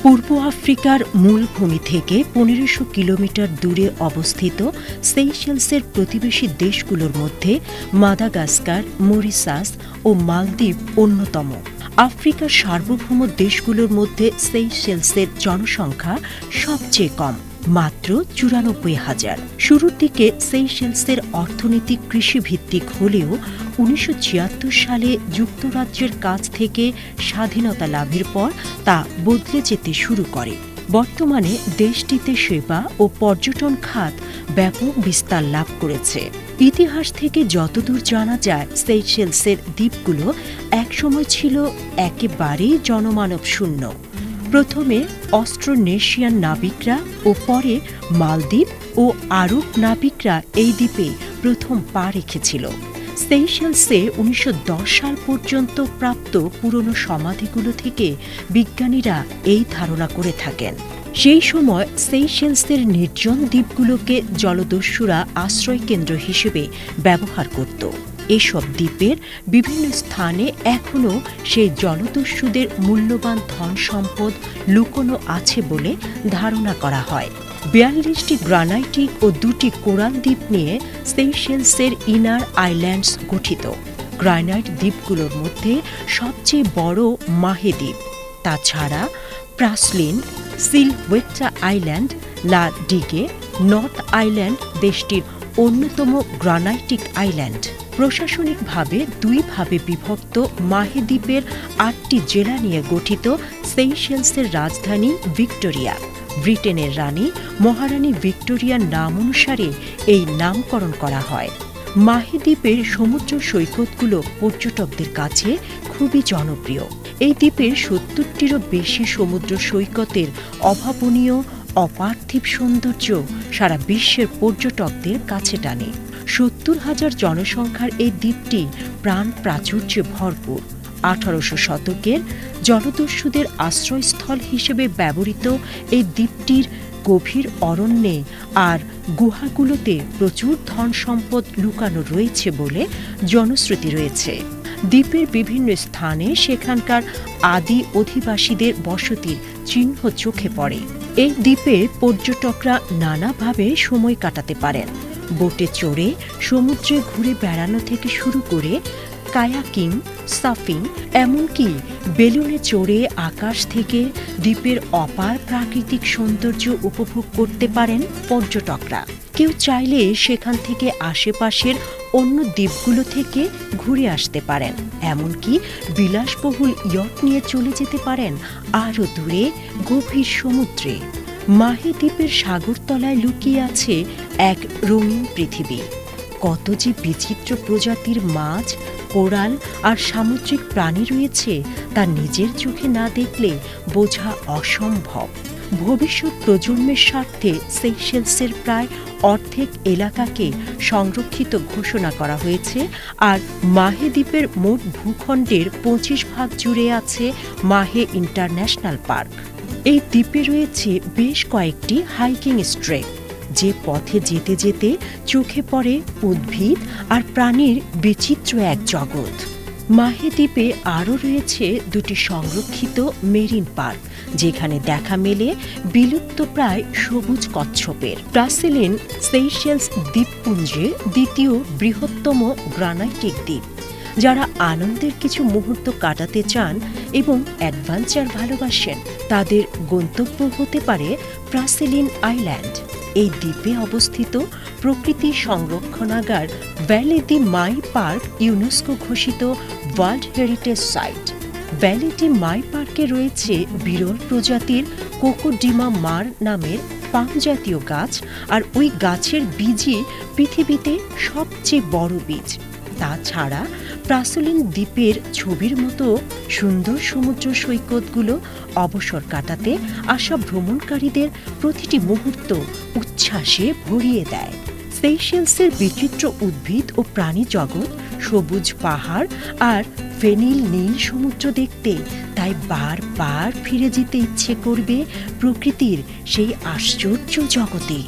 পূর্ব আফ্রিকার মূলভূমি থেকে ১৫০০ কিলোমিটার দূরে অবস্থিত সেইশেলসের প্রতিবেশী দেশগুলোর মধ্যে মাদাগাস্কার, মরিশাস ও মালদ্বীপ অন্যতম। আফ্রিকার সার্বভৌম দেশগুলোর মধ্যে সেইশেলসের জনসংখ্যা সবচেয়ে কম, মাত্র ৯৪,০০০। শুরুর দিকে সেইশেলসের অর্থনীতি কৃষিভিত্তিক হলেও ১৯৭৬ সালে যুক্তরাজ্যের কাছ থেকে স্বাধীনতা লাভের পর তা বদলে যেতে শুরু করে। বর্তমানে দেশটিতে সেবা ও পর্যটন খাত ব্যাপক বিস্তার লাভ করেছে। ইতিহাস থেকে যতদূর জানা যায়, সেইশেলসের দ্বীপগুলো একসময় ছিল একেবারেই জনমানব শূন্য। প্রথমে অস্ট্রোনেশিয়ান নাবিকরা ও পরে মালদ্বীপ ও আরব নাবিকরা এই দ্বীপে প্রথম পা রেখেছিল। সেইশেলসে ১৯১০ সাল পর্যন্ত প্রাপ্ত পুরনো সমাধিগুলো থেকে বিজ্ঞানীরা এই ধারণা করে থাকেন। সেই সময় সেইশেলসের নির্জন দ্বীপগুলোকে জলদস্যুরা আশ্রয়কেন্দ্র হিসেবে ব্যবহার করত। এসব দ্বীপের বিভিন্ন স্থানে এখনও সেই জলদস্যুদের মূল্যবান ধন সম্পদ লুকোনো আছে বলে ধারণা করা হয়। ৪২টি গ্রানাইটিক ও ২টি কোরাল দ্বীপ নিয়ে সেইশেলসের ইনার আইল্যান্ডস গঠিত। গ্রানাইট দ্বীপগুলোর মধ্যে সবচেয়ে বড় মাহে দ্বীপ। তাছাড়া প্রাসলিন, সিলওয়েট্টা আইল্যান্ড, লা ডিগে, নর্থ আইল্যান্ড দেশটির অন্যতম গ্রানাইটিক আইল্যান্ড। প্রশাসনিকভাবে দুইভাবে বিভক্ত মাহে দ্বীপের ৮টি জেলা নিয়ে গঠিত সেইশেলসের রাজধানী ভিক্টোরিয়া। ব্রিটেনের রানী মহারানী ভিক্টোরিয়ার নাম অনুসারে এই নামকরণ করা হয়। মাহে দ্বীপের সমুদ্র সৈকতগুলো পর্যটকদের কাছে খুবই জনপ্রিয়। এই দ্বীপের ৭০টিরও বেশি সমুদ্র সৈকতের অভাবনীয় অপার্থিব সৌন্দর্য সারা বিশ্বের পর্যটকদের কাছে টানে। ৭০,০০০ জনসংখ্যার এই দ্বীপটি প্রাণ প্রাচুর্যে ভরপুর। ১৮০০ শতকের জলদস্যুদের আশ্রয়স্থল হিসেবে ব্যবহৃত এই দ্বীপটির গভীর অরণ্যে আর গুহাগুলোতে প্রচুর ধন সম্পদ লুকানো রয়েছে বলে জনশ্রুতি রয়েছে। দ্বীপের বিভিন্ন স্থানে সেখানকার আদি অধিবাসীদের বসতির চিহ্ন চোখে পড়ে। এই দ্বীপে পর্যটকরা নানাভাবে সময় কাটাতে পারেন। বোটে চড়ে সমুদ্রে ঘুরে বেড়ানো থেকে শুরু করে কায়াকিং, সার্ফিং, এমনকি বেলুনে চড়ে আকাশ থেকে দ্বীপের অপার প্রাকৃতিক সৌন্দর্য উপভোগ করতে পারেন পর্যটকরা। কেউ চাইলে সেখান থেকে আশেপাশের অন্য দ্বীপগুলো থেকে ঘুরে আসতে পারেন। এমনকি বিলাসবহুল ইয়ট নিয়ে চলে যেতে পারেন আরও দূরে গভীর সমুদ্রে। মাহে দ্বীপের সাগরতলায় লুকিয়ে আছে এক রঙিন পৃথিবী। কত যে বিচিত্র প্রজাতির মাছ, কোরাল আর সামুদ্রিক প্রাণী রয়েছে তা নিজের চোখে না দেখলে বোঝা অসম্ভব। ভবিষ্যৎ প্রজন্মের স্বার্থে সেইশেলসের প্রায় অর্ধেক এলাকাকে সংরক্ষিত ঘোষণা করা হয়েছে, আর মাহে দ্বীপের মোট ভূখণ্ডের ২৫% জুড়ে আছে মাহে ইন্টারন্যাশনাল পার্ক। এই দ্বীপে রয়েছে বেশ কয়েকটি হাইকিং ট্রেক, যে পথে যেতে যেতে চোখে পড়ে উদ্ভিদ আর প্রাণীর বিচিত্র এক জগৎ। মাহে দ্বীপে আরও রয়েছে ২টি সংরক্ষিত মেরিন পার্ক, যেখানে দেখা মেলে বিলুপ্তপ্রায় সবুজ কচ্ছপের। প্রাসিলিন সেইশেলস দ্বীপপুঞ্জের দ্বিতীয় বৃহত্তম গ্রানাইটিক দ্বীপ। যারা আনন্দের কিছু মুহূর্ত কাটাতে চান এবং অ্যাডভেঞ্চার ভালোবাসেন, তাদের গন্তব্য হতে পারে প্রাসিলিন আইল্যান্ড। এই দ্বীপে অবস্থিত প্রকৃতি সংরক্ষণাগার Vallee de Mai park UNESCO ঘোষিত world heritage site. Vallee de Mai পার্কে রয়েছে বিরল প্রজাতির কোকোডিমা মার নামের পাম জাতীয় গাছ, আর ওই গাছের বীজই পৃথিবীতে সবচেয়ে বড় বীজ। তাছাড়া প্রাসলিন দ্বীপের ছবির মতো সুন্দর সমুদ্র সৈকতগুলো অবসর কাটাতে আসা ভ্রমণকারীদের প্রতিটি মুহূর্ত উচ্ছ্বাসে ভরিয়ে দেয়। সেইশেলসের বিচিত্র উদ্ভিদ ও প্রাণী জগৎ, সবুজ পাহাড় আর ফেনিল নীল সমুদ্র দেখতে তাই বারবার ফিরে যেতে ইচ্ছে করবে প্রকৃতির সেই আশ্চর্য জগতে।